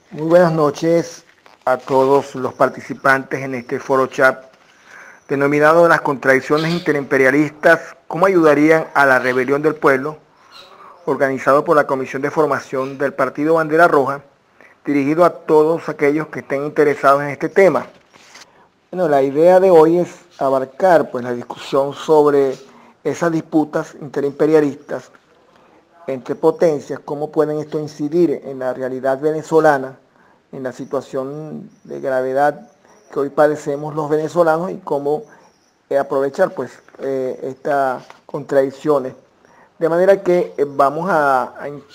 Muy buenas noches a todos los participantes en este foro chat denominado Las contradicciones interimperialistas, ¿cómo ayudarían a la rebelión del pueblo?, organizado por la Comisión de Formación del Partido Bandera Roja, dirigido a todos aquellos que estén interesados en este tema. Bueno, la idea de hoy es abarcar la discusión sobre esas disputas interimperialistas entre potencias, cómo pueden esto incidir en la realidad venezolana, en la situación de gravedad que hoy padecemos los venezolanos y cómo aprovechar estas contradicciones. De manera que vamos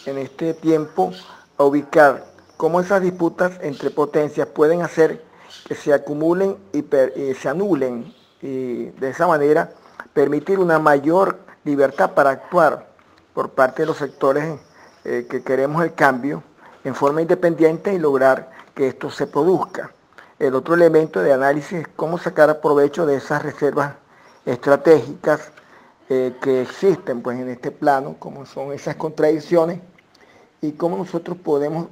en este tiempo a ubicar cómo esas disputas entre potencias pueden hacer que se acumulen y se anulen, y de esa manera permitir una mayor libertad para actuar por parte de los sectores que queremos el cambio en forma independiente y lograr que esto se produzca. El otro elemento de análisis es cómo sacar provecho de esas reservas estratégicas que existen en este plano, como son esas contradicciones, y cómo nosotros podemos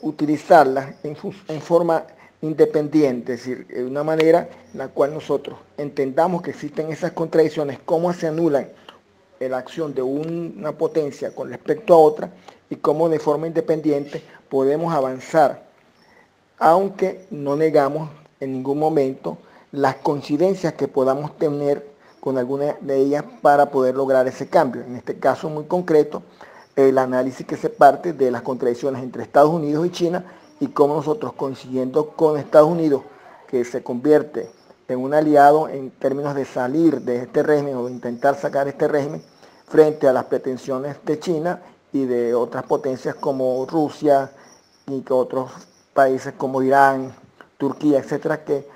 utilizarlas en forma independiente, es decir, de una manera en la cual nosotros entendamos que existen esas contradicciones, cómo se anulan la acción de una potencia con respecto a otra y cómo de forma independiente podemos avanzar, aunque no negamos en ningún momento las coincidencias que podamos tener con alguna de ellas para poder lograr ese cambio. En este caso muy concreto, el análisis que se parte de las contradicciones entre Estados Unidos y China y cómo nosotros, coincidiendo con Estados Unidos, que se convierte en un aliado en términos de salir de este régimen o de intentar sacar este régimen, frente a las pretensiones de China y de otras potencias como Rusia y que otros países como Irán, Turquía, etcétera, que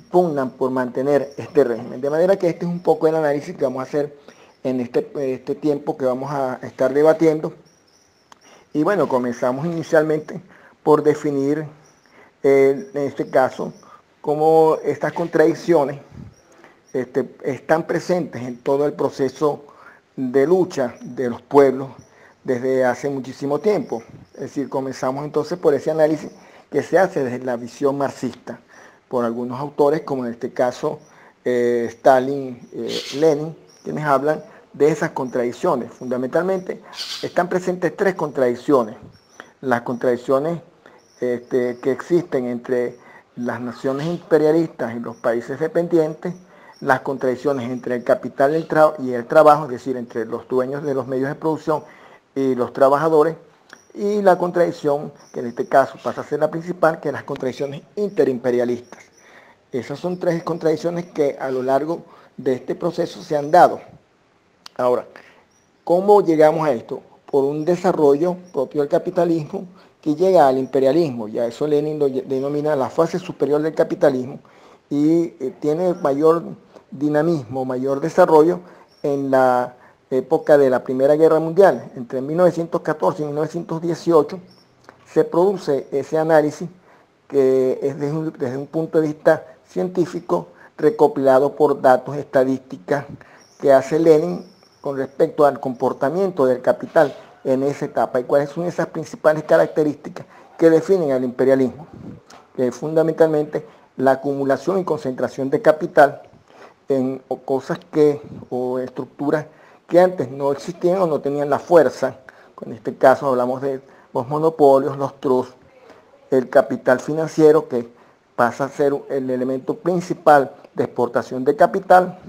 pugnan por mantener este régimen. De manera que este es un poco el análisis que vamos a hacer en este tiempo que vamos a estar debatiendo. Y bueno, comenzamos inicialmente por definir, en este caso, cómo estas contradicciones están presentes en todo el proceso de lucha de los pueblos desde hace muchísimo tiempo. Es decir, comenzamos entonces por ese análisis que se hace desde la visión marxista, por algunos autores, como en este caso Stalin, Lenin, quienes hablan de esas contradicciones. Fundamentalmente están presentes tres contradicciones. Las contradicciones que existen entre las naciones imperialistas y los países dependientes, las contradicciones entre el capital y el trabajo, es decir, entre los dueños de los medios de producción y los trabajadores, y la contradicción, que en este caso pasa a ser la principal, que es las contradicciones interimperialistas. Esas son tres contradicciones que a lo largo de este proceso se han dado. Ahora, ¿cómo llegamos a esto? Por un desarrollo propio del capitalismo que llega al imperialismo. Ya eso Lenin lo denomina la fase superior del capitalismo y tiene mayor dinamismo, mayor desarrollo en la época de la Primera Guerra Mundial. Entre 1914 y 1918 se produce ese análisis que es desde un punto de vista científico recopilado por datos estadísticas que hace Lenin con respecto al comportamiento del capital en esa etapa y cuáles son esas principales características que definen al imperialismo, que es fundamentalmente la acumulación y concentración de capital en cosas o estructuras que antes no existían o no tenían la fuerza. En este caso hablamos de los monopolios, los trusts, el capital financiero, que pasa a ser el elemento principal de exportación de capital,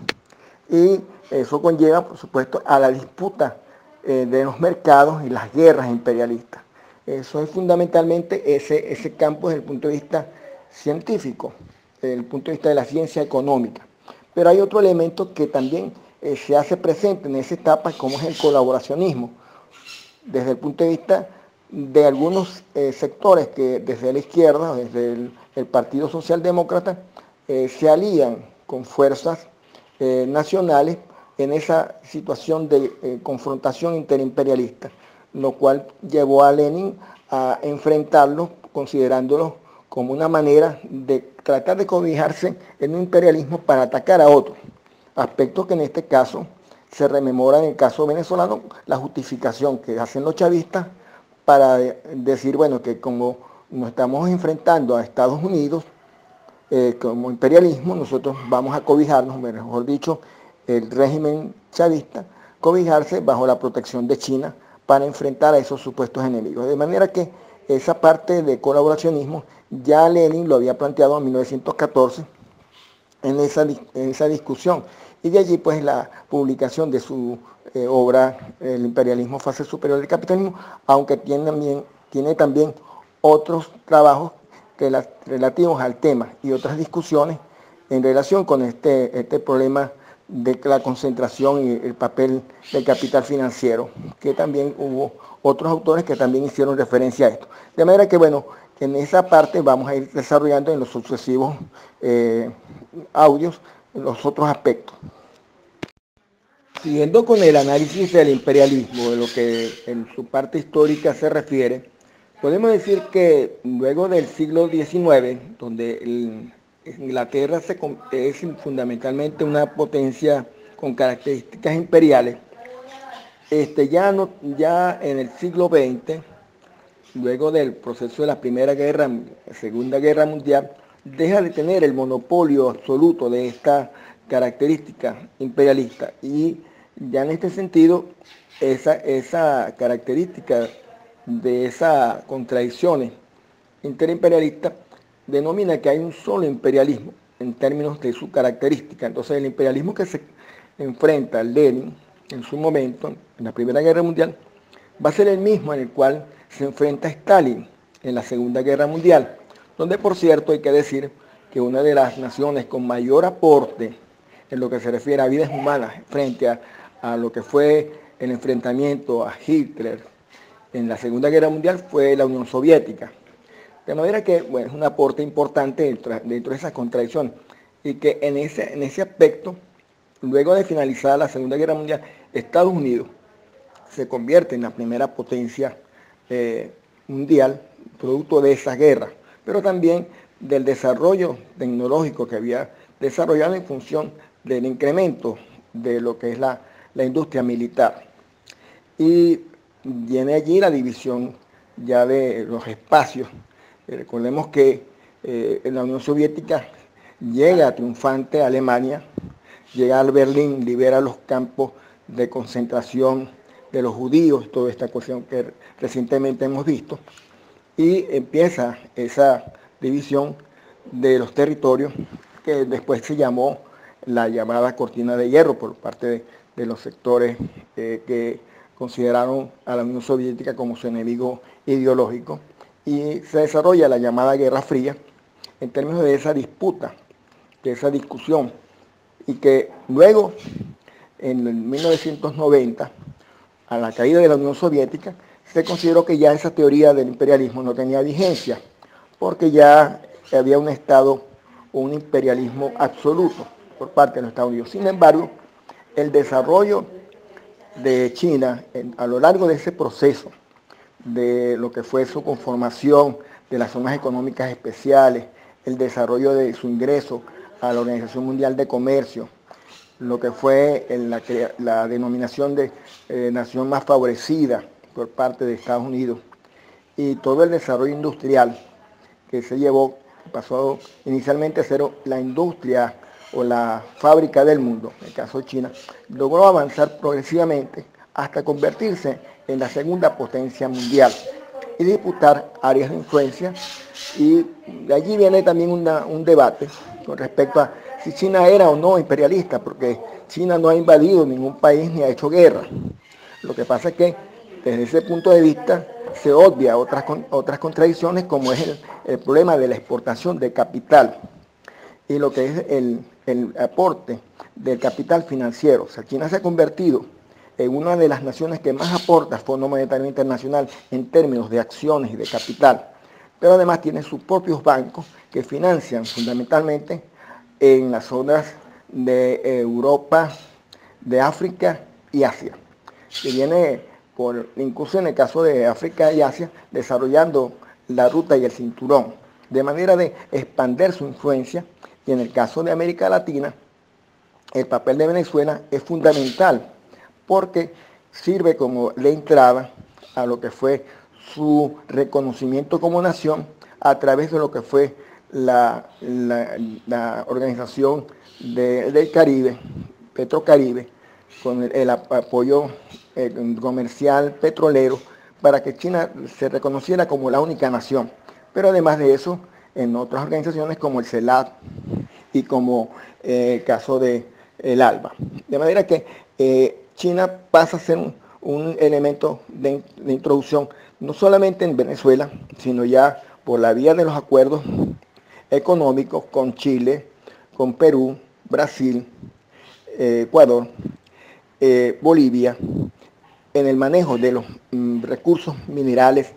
y eso conlleva, por supuesto, a la disputa de los mercados y las guerras imperialistas. Eso es fundamentalmente ese campo desde el punto de vista científico, desde el punto de vista de la ciencia económica. Pero hay otro elemento que también se hace presente en esa etapa, como es el colaboracionismo, desde el punto de vista de algunos sectores que desde la izquierda, desde el Partido Socialdemócrata, se alían con fuerzas nacionales en esa situación de confrontación interimperialista, lo cual llevó a Lenin a enfrentarlos, considerándolos como una manera de tratar de cobijarse en un imperialismo para atacar a otros, aspectos que en este caso se rememora en el caso venezolano, la justificación que hacen los chavistas para decir, bueno, que como nos estamos enfrentando a Estados Unidos como imperialismo, nosotros vamos a cobijarnos, mejor dicho, el régimen chavista, cobijarse bajo la protección de China para enfrentar a esos supuestos enemigos. De manera que esa parte de colaboracionismo ya Lenin lo había planteado en 1914 en esa discusión. Y de allí pues la publicación de su obra El imperialismo, fase superior del capitalismo, aunque tiene también otros trabajos relativos al tema y otras discusiones en relación con este problema de la concentración y el papel del capital financiero, que también hubo otros autores que también hicieron referencia a esto. De manera que, bueno, en esa parte vamos a ir desarrollando en los sucesivos audios los otros aspectos. Siguiendo con el análisis del imperialismo, de lo que en su parte histórica se refiere, podemos decir que luego del siglo XIX, donde Inglaterra es fundamentalmente una potencia con características imperiales, ya en el siglo XX, luego del proceso de la Segunda Guerra Mundial, deja de tener el monopolio absoluto de esta característica imperialista, y ya en este sentido esa característica de esas contradicciones interimperialistas denomina que hay un solo imperialismo en términos de su característica. Entonces el imperialismo que se enfrenta a Lenin en su momento, en la Primera Guerra Mundial, va a ser el mismo en el cual se enfrenta Stalin en la Segunda Guerra Mundial, donde por cierto hay que decir que una de las naciones con mayor aporte en lo que se refiere a vidas humanas frente a lo que fue el enfrentamiento a Hitler en la Segunda Guerra Mundial fue la Unión Soviética. De manera que, bueno, es un aporte importante dentro de esas contradicciones, y que en ese aspecto, luego de finalizar la Segunda Guerra Mundial, Estados Unidos se convierte en la primera potencia mundial, producto de esa guerra, pero también del desarrollo tecnológico que había desarrollado en función del incremento de lo que es la industria militar. Y viene allí la división ya de los espacios. Recordemos que en la Unión Soviética llega triunfante a Alemania, llega al Berlín, libera los campos de concentración de los judíos, toda esta cuestión que recientemente hemos visto, y empieza esa división de los territorios que después se llamó la llamada cortina de hierro por parte de los sectores que consideraron a la Unión Soviética como su enemigo ideológico, y se desarrolla la llamada Guerra Fría en términos de esa disputa, de esa discusión, y que luego, en 1990, a la caída de la Unión Soviética, se consideró que ya esa teoría del imperialismo no tenía vigencia, porque ya había un Estado o un imperialismo absoluto por parte de los Estados Unidos. Sin embargo, el desarrollo de China a lo largo de ese proceso, de lo que fue su conformación de las zonas económicas especiales, el desarrollo de su ingreso a la Organización Mundial de Comercio, lo que fue la denominación de nación más favorecida por parte de Estados Unidos, y todo el desarrollo industrial que se llevó, pasó inicialmente a ser la industria o la fábrica del mundo, en el caso de China, logró avanzar progresivamente hasta convertirse en la segunda potencia mundial y disputar áreas de influencia. Y de allí viene también un debate con respecto a si China era o no imperialista, porque China no ha invadido ningún país ni ha hecho guerra. Lo que pasa es que desde ese punto de vista se obvia otras contradicciones, como es el problema de la exportación de capital y lo que es el aporte del capital financiero. O sea, China se ha convertido en una de las naciones que más aporta al Fondo Monetario Internacional en términos de acciones y de capital, pero además tiene sus propios bancos que financian fundamentalmente en las zonas de Europa, de África y Asia, que viene incluso en el caso de África y Asia, desarrollando la ruta y el cinturón, de manera de expandir su influencia. Y en el caso de América Latina, el papel de Venezuela es fundamental, porque sirve como la entrada a lo que fue su reconocimiento como nación a través de lo que fue la Organización del Caribe, Petrocaribe, con el apoyo comercial petrolero, para que China se reconociera como la única nación. Pero además de eso, en otras organizaciones como el CELAC y como el caso de el ALBA. De manera que China pasa a ser un elemento de introducción, no solamente en Venezuela, sino ya por la vía de los acuerdos económicos con Chile, con Perú, Brasil, Ecuador, Bolivia, en el manejo de los recursos minerales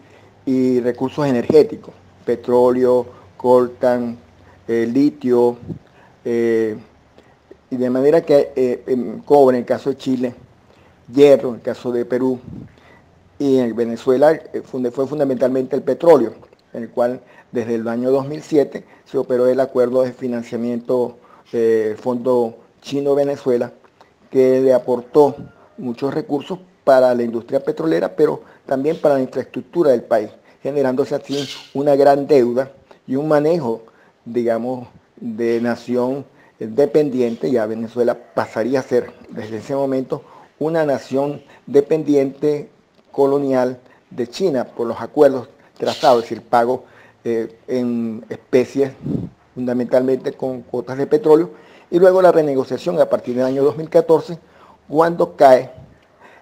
y recursos energéticos, petróleo, coltan, litio, y de manera que cobre en el caso de Chile, hierro en el caso de Perú, y en Venezuela fue fundamentalmente el petróleo, en el cual desde el año 2007 se operó el acuerdo de financiamiento Fondo Chino-Venezuela, que le aportó muchos recursos para la industria petrolera, pero también para la infraestructura del país, generándose así una gran deuda y un manejo, digamos, de nación dependiente. Ya Venezuela pasaría a ser desde ese momento una nación dependiente colonial de China por los acuerdos trazados, es decir, pago en especies, fundamentalmente con cuotas de petróleo, y luego la renegociación a partir del año 2014, cuando cae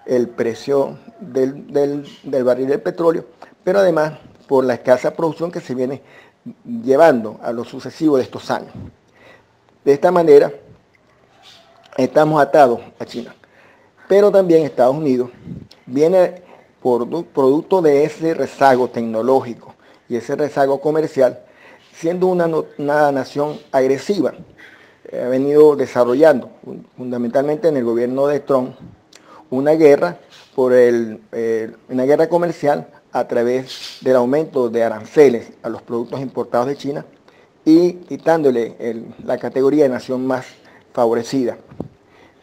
el precio del barril del petróleo, pero además por la escasa producción que se viene llevando a lo sucesivo de estos años. De esta manera, estamos atados a China. Pero también Estados Unidos viene producto de ese rezago tecnológico y ese rezago comercial, siendo una nación agresiva. Ha venido desarrollando, fundamentalmente en el gobierno de Trump, una guerra una guerra comercial a través del aumento de aranceles a los productos importados de China y quitándole la categoría de nación más favorecida,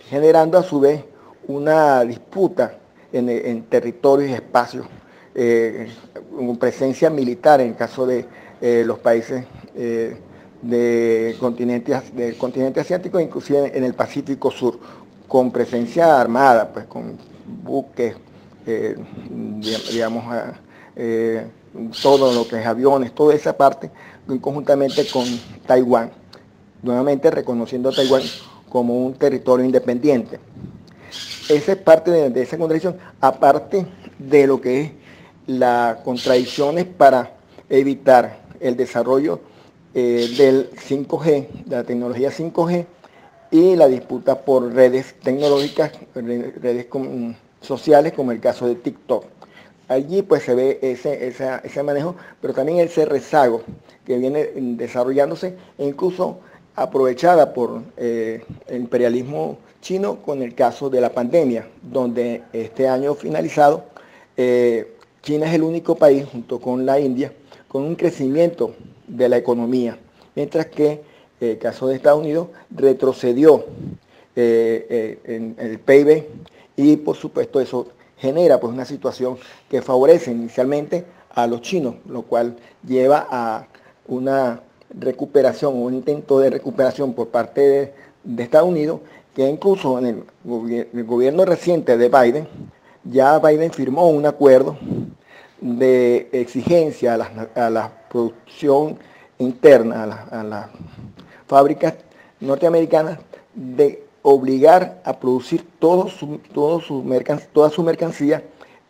generando a su vez una disputa en territorios y espacios, con presencia militar en el caso de los países del continente asiático, inclusive en el Pacífico Sur, con presencia armada, pues con buques, digamos, todo lo que es aviones, toda esa parte, conjuntamente con Taiwán, nuevamente reconociendo a Taiwán como un territorio independiente. Esa es parte de esa contradicción, aparte de lo que es las contradicciones para evitar el desarrollo del 5G, de la tecnología 5G, y la disputa por redes tecnológicas, redes sociales, como el caso de TikTok. Allí pues se ve ese manejo, pero también ese rezago que viene desarrollándose e incluso aprovechada por el imperialismo chino con el caso de la pandemia, donde este año finalizado China es el único país, junto con la India, con un crecimiento de la economía, mientras que el caso de Estados Unidos retrocedió en el PIB, y por supuesto eso genera pues una situación que favorece inicialmente a los chinos, lo cual lleva a una recuperación, un intento de recuperación por parte de Estados Unidos, que incluso en el gobierno reciente de Biden, ya Biden firmó un acuerdo de exigencia a la producción interna, a las fábricas norteamericanas, de obligar a producir toda su mercancía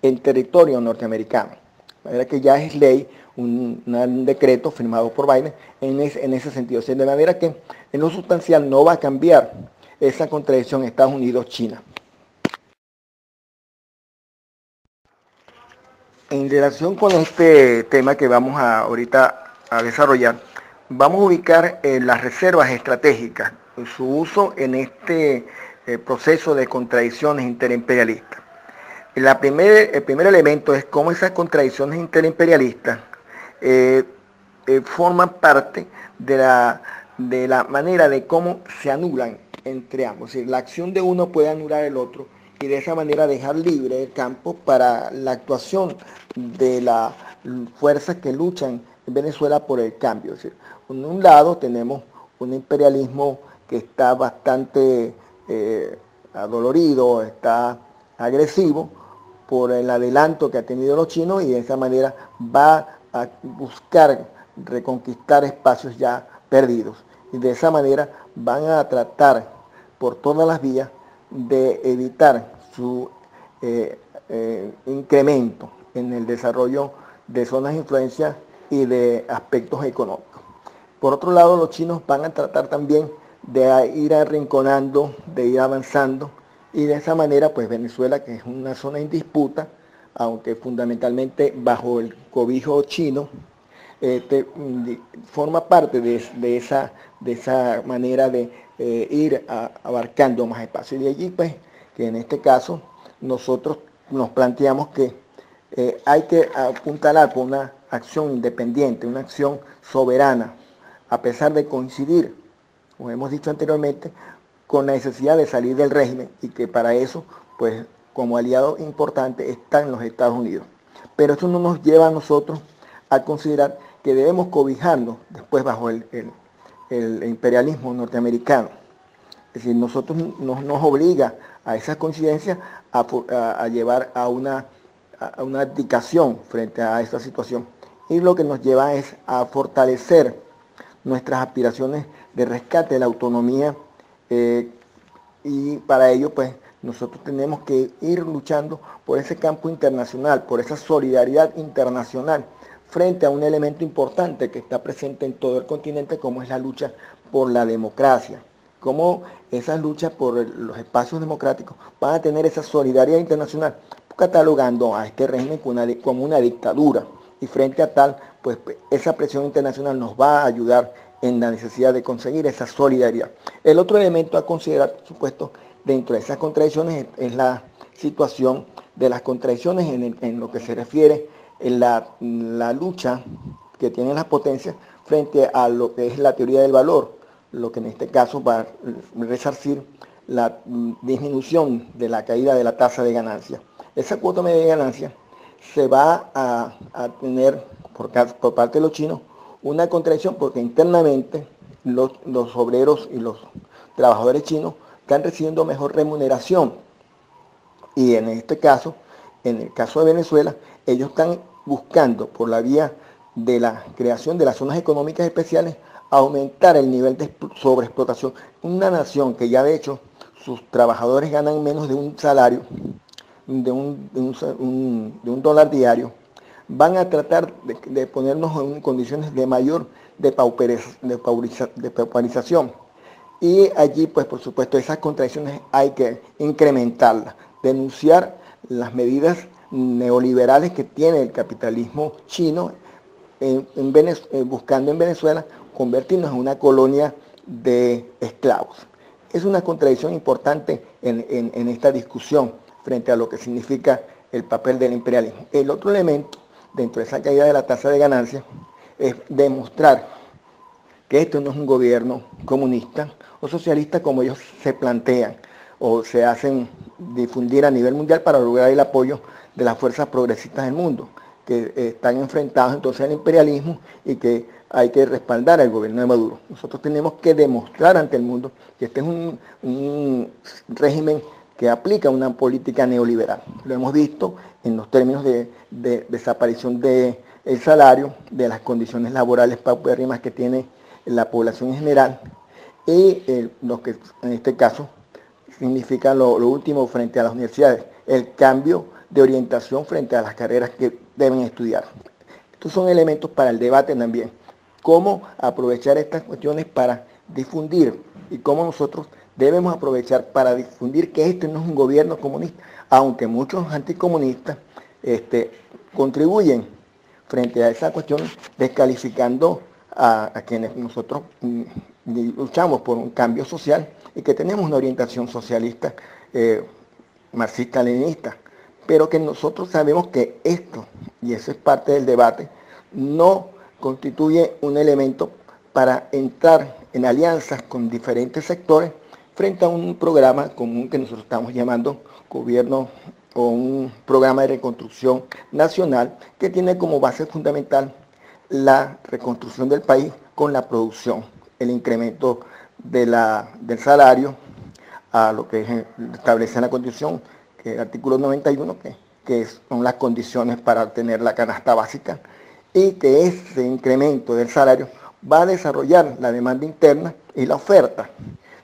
en territorio norteamericano. De manera que ya es ley, un decreto firmado por Biden en ese sentido. De manera que en lo sustancial no va a cambiar esa contradicción Estados Unidos-China. En relación con este tema que vamos ahorita a desarrollar, vamos a ubicar las reservas estratégicas, su uso en este proceso de contradicciones interimperialistas. El primer elemento es cómo esas contradicciones interimperialistas forman parte de la manera de cómo se anulan entre ambos. Es decir, la acción de uno puede anular el otro, y de esa manera dejar libre el campo para la actuación de las fuerzas que luchan en Venezuela por el cambio. Es decir, en un lado tenemos un imperialismo que está bastante adolorido, está agresivo por el adelanto que ha tenido los chinos, y de esa manera va a buscar reconquistar espacios ya perdidos. Y de esa manera van a tratar por todas las vías de evitar su incremento en el desarrollo de zonas de influencia y de aspectos económicos. Por otro lado, los chinos van a tratar también de ir arrinconando, de ir avanzando, y de esa manera, pues Venezuela, que es una zona en disputa, aunque fundamentalmente bajo el cobijo chino, forma parte de esa manera de ir abarcando más espacio. Y de allí, pues, que en este caso nosotros nos planteamos que hay que apuntalar por una acción independiente, una acción soberana, a pesar de coincidir, como hemos dicho anteriormente, con la necesidad de salir del régimen, y que para eso, pues, como aliado importante están los Estados Unidos. Pero eso no nos lleva a nosotros a considerar que debemos cobijarnos después bajo el imperialismo norteamericano. Es decir, nosotros nos obliga a esas coincidencias a llevar a una abdicación frente a esta situación. Y lo que nos lleva es a fortalecer nuestras aspiraciones de rescate de la autonomía, y para ello, pues, nosotros tenemos que ir luchando por ese campo internacional, por esa solidaridad internacional, frente a un elemento importante que está presente en todo el continente, como es la lucha por la democracia. Cómo esas luchas por los espacios democráticos van a tener esa solidaridad internacional, catalogando a este régimen como una dictadura. Y frente a tal, pues esa presión internacional nos va a ayudar en la necesidad de conseguir esa solidaridad. El otro elemento a considerar, por supuesto, dentro de esas contradicciones es la situación de las contradicciones en lo que se refiere a la lucha que tienen las potencias frente a lo que es la teoría del valor, lo que en este caso va a resarcir la disminución de la caída de la tasa de ganancia. Esa cuota media de ganancia se va a tener por parte de los chinos una contradicción, porque internamente los obreros y los trabajadores chinos están recibiendo mejor remuneración, y en este caso, en el caso de Venezuela, ellos están buscando por la vía de la creación de las zonas económicas especiales aumentar el nivel de sobreexplotación. Una nación que ya de hecho sus trabajadores ganan menos de un salario, de un dólar diario, van a tratar de ponernos en condiciones de mayor depauperización. Y allí, pues por supuesto, esas contradicciones hay que incrementarlas, denunciar las medidas neoliberales que tiene el capitalismo chino buscando en Venezuela convertirnos en una colonia de esclavos. Es una contradicción importante en esta discusión frente a lo que significa el papel del imperialismo. El otro elemento dentro de esa caída de la tasa de ganancia es demostrar que esto no es un gobierno comunista o socialista como ellos se plantean o se hacen difundir a nivel mundial para lograr el apoyo de las fuerzas progresistas del mundo, que están enfrentados entonces al imperialismo y que hay que respaldar al gobierno de Maduro. Nosotros tenemos que demostrar ante el mundo que este es un régimen que aplica una política neoliberal. Lo hemos visto en los términos de desaparición del salario, de las condiciones laborales paupérrimas que tiene la población en general, y lo que en este caso significa lo último frente a las universidades, el cambio de orientación frente a las carreras que deben estudiar. Estos son elementos para el debate también. Cómo aprovechar estas cuestiones para difundir, y cómo nosotros debemos aprovechar para difundir que este no es un gobierno comunista, aunque muchos anticomunistas contribuyen frente a esa cuestión descalificando a quienes nosotros luchamos por un cambio social y que tenemos una orientación socialista, marxista-leninista, pero que nosotros sabemos que esto, y eso es parte del debate, no constituye un elemento para entrar en alianzas con diferentes sectores frente a un programa común que nosotros estamos llamando gobierno o un programa de reconstrucción nacional que tiene como base fundamental la reconstrucción del país con la producción, el incremento del salario a lo que establece en la Constitución, que es el artículo 91, que son las condiciones para obtener la canasta básica, y que ese incremento del salario va a desarrollar la demanda interna y la oferta.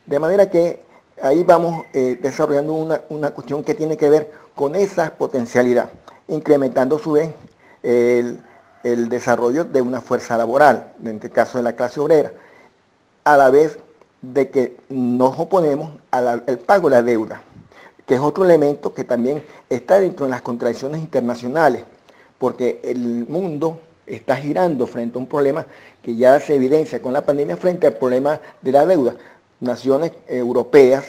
De manera que ahí vamos desarrollando una cuestión que tiene que ver con esa potencialidad, incrementando a su vez el desarrollo de una fuerza laboral, en este caso de la clase obrera, a la vez de que nos oponemos al pago de la deuda, que es otro elemento que también está dentro de las contradicciones internacionales, porque el mundo está girando frente a un problema que ya se evidencia con la pandemia frente al problema de la deuda. Naciones europeas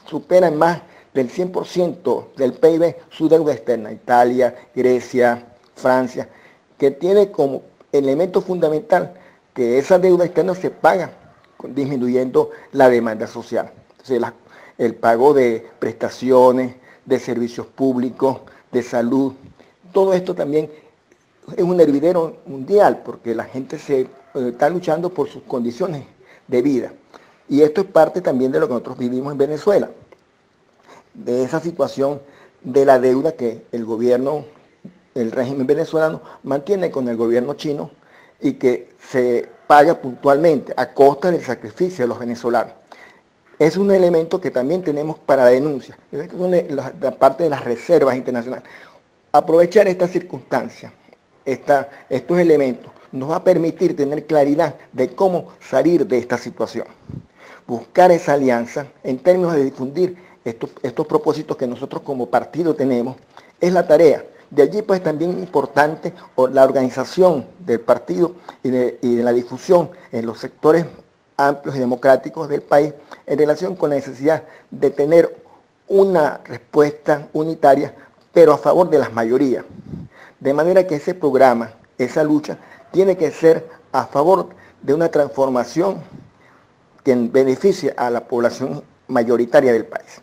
superan más del 100% del PIB su deuda externa, Italia, Grecia, Francia, que tiene como elemento fundamental que esa deuda externa se paga disminuyendo la demanda social. Entonces, el pago de prestaciones, de servicios públicos, de salud, todo esto también es un hervidero mundial porque la gente se está luchando por sus condiciones de vida. Y esto es parte también de lo que nosotros vivimos en Venezuela, de esa situación de la deuda que el gobierno, el régimen venezolano mantiene con el gobierno chino y que se paga puntualmente a costa del sacrificio de los venezolanos. Es un elemento que también tenemos para la denuncia. Esta es la parte de las reservas internacionales. Aprovechar esta circunstancia, estos elementos, nos va a permitir tener claridad de cómo salir de esta situación. Buscar esa alianza en términos de difundir estos propósitos que nosotros como partido tenemos, es la tarea. De allí pues también es importante la organización del partido y de la difusión en los sectores amplios y democráticos del país en relación con la necesidad de tener una respuesta unitaria, pero a favor de las mayorías. De manera que ese programa, esa lucha, tiene que ser a favor de una transformación que beneficie a la población mayoritaria del país.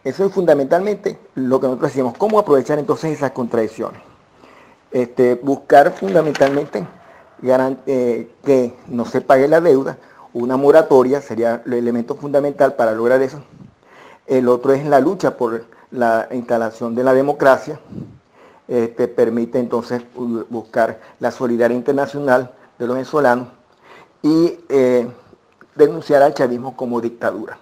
Eso es fundamentalmente lo que nosotros decimos. ¿Cómo aprovechar entonces esas contradicciones? Buscar fundamentalmente que no se pague la deuda. Una moratoria sería el elemento fundamental para lograr eso. El otro es la lucha por la instalación de la democracia. Permite entonces buscar la solidaridad internacional de los venezolanos y denunciar al chavismo como dictadura.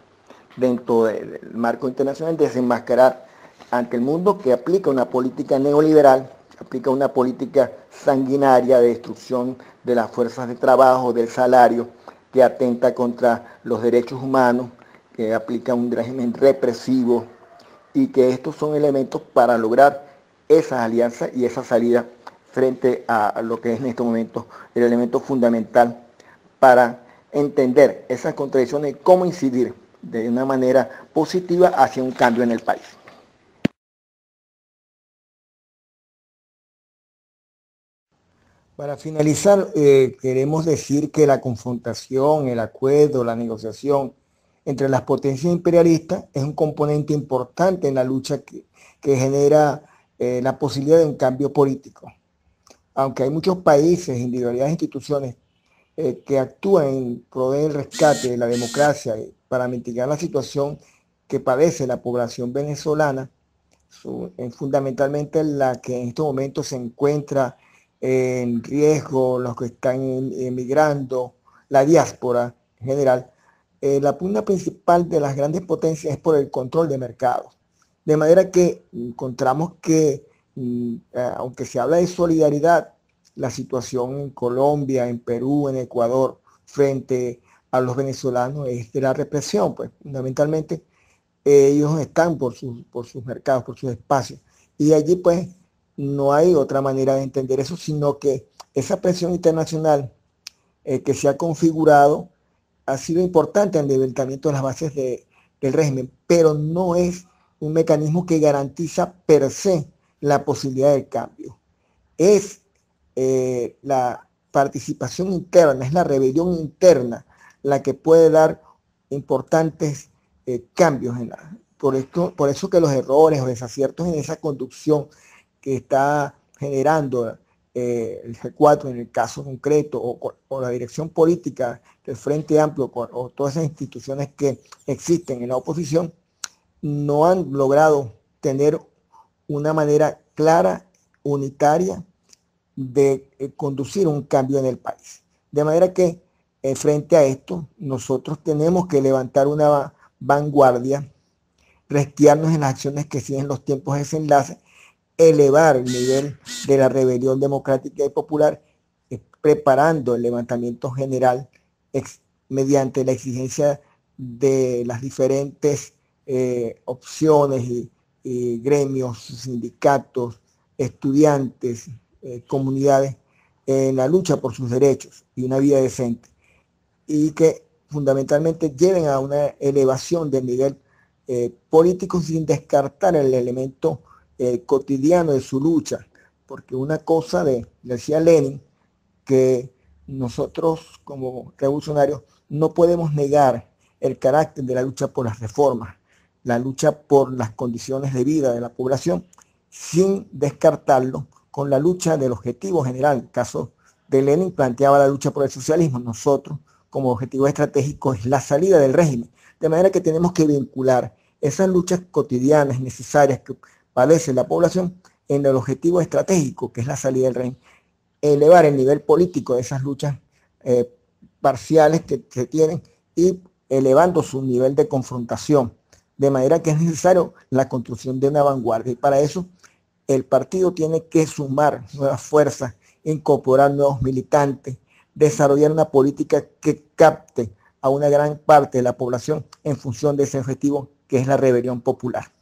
Dentro del marco internacional, desenmascarar ante el mundo que aplica una política neoliberal, aplica una política sanguinaria de destrucción de las fuerzas de trabajo, del salario, que atenta contra los derechos humanos, que aplica un régimen represivo, y que estos son elementos para lograr esas alianzas y esa salida frente a lo que es en este momento el elemento fundamental para entender esas contradicciones y cómo incidir de una manera positiva hacia un cambio en el país. Para finalizar, queremos decir que la confrontación, el acuerdo, la negociación entre las potencias imperialistas es un componente importante en la lucha que genera la posibilidad de un cambio político. Aunque hay muchos países, individualidades e instituciones que actúan en pro del rescate de la democracia para mitigar la situación que padece la población venezolana, fundamentalmente la que en estos momentos se encuentra en riesgo, los que están emigrando, la diáspora en general. La pugna principal de las grandes potencias es por el control de mercados. De manera que encontramos que, aunque se habla de solidaridad, la situación en Colombia, en Perú, en Ecuador, frente a los venezolanos es de la represión, pues fundamentalmente ellos están por sus mercados, por sus espacios. Y allí pues no hay otra manera de entender eso, sino que esa presión internacional que se ha configurado ha sido importante en el debilitamiento de las bases del régimen, pero no es un mecanismo que garantiza per se la posibilidad del cambio. Es la participación interna, es la rebelión interna la que puede dar importantes cambios por eso que los errores o desaciertos en esa conducción que está generando el G4 en el caso concreto, o la dirección política del Frente Amplio, o todas esas instituciones que existen en la oposición, no han logrado tener una manera clara, unitaria, de conducir un cambio en el país. De manera que frente a esto, nosotros tenemos que levantar una vanguardia, resguiarnos en las acciones que siguen los tiempos de desenlace, elevar el nivel de la rebelión democrática y popular, preparando el levantamiento general mediante la exigencia de las diferentes opciones y gremios, sindicatos, estudiantes, comunidades, en la lucha por sus derechos y una vida decente, y que fundamentalmente lleven a una elevación del nivel político sin descartar el elemento cotidiano de su lucha, porque una cosa decía Lenin, que nosotros como revolucionarios no podemos negar el carácter de la lucha por las reformas, la lucha por las condiciones de vida de la población, sin descartarlo con la lucha del objetivo general. En el caso de Lenin planteaba la lucha por el socialismo, nosotros como objetivo estratégico es la salida del régimen, de manera que tenemos que vincular esas luchas cotidianas necesarias que padece la población en el objetivo estratégico, que es la salida del régimen, elevar el nivel político de esas luchas parciales que se tienen y elevando su nivel de confrontación, de manera que es necesario la construcción de una vanguardia, y para eso el partido tiene que sumar nuevas fuerzas, incorporar nuevos militantes, desarrollar una política que capte a una gran parte de la población en función de ese objetivo que es la rebelión popular.